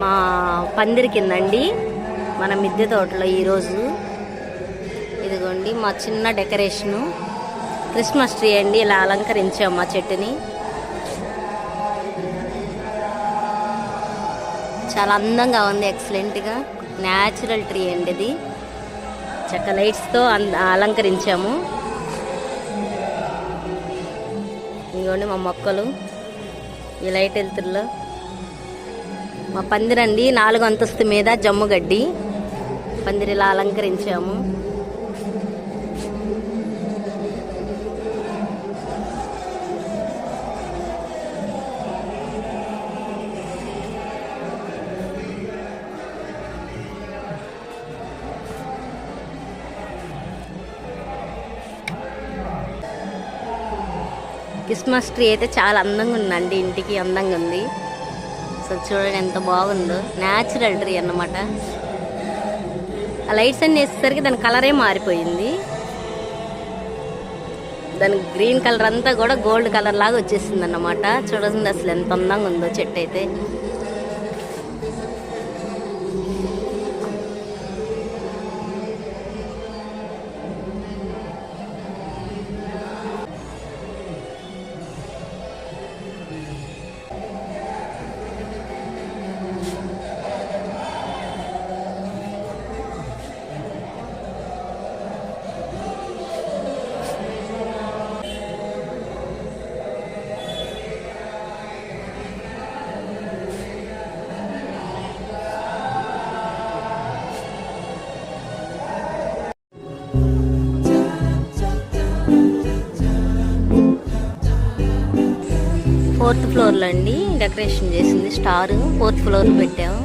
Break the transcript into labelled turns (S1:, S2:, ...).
S1: మా పందిరి కిందండి మన మిద్దె తోటలో ఈరోజు ఇదిగోండి మా చిన్న డెకరేషను క్రిస్మస్ ట్రీ అండి. ఇలా అలంకరించాం మా చెట్టుని. చాలా అందంగా ఉంది, ఎక్సలెంట్గా. న్యాచురల్ ట్రీ అండి ఇది. చక్క లైట్స్తో అలంకరించాము. ఇదిగోండి మా మొక్కలు ఈ లైట్ వెలుతురులో. మా పందిరండి 4వ అంతస్తు మీద జమ్ముగడ్డి పందిరిలా అలంకరించాము. క్రిస్మస్ ట్రీ అయితే చాలా అందంగా ఉందండి. ఇంటికి అందంగా ఉంది. అసలు చూడండి ఎంత బాగుందో. న్యాచురల్ ట్రీ అన్నమాట. ఆ లైట్స్ అన్నీ వేసేసరికి దాని కలరే మారిపోయింది. దాని గ్రీన్ కలర్ అంతా కూడా గోల్డ్ కలర్ లాగా వచ్చేసింది అన్నమాట. చూడండి అసలు ఎంత అందంగా ఉందో చెట్టు అయితే. ఫోర్త్ ఫ్లోర్లో అండి డెకరేషన్ చేసింది. స్టార్ 4th ఫ్లోర్ పెట్టాము.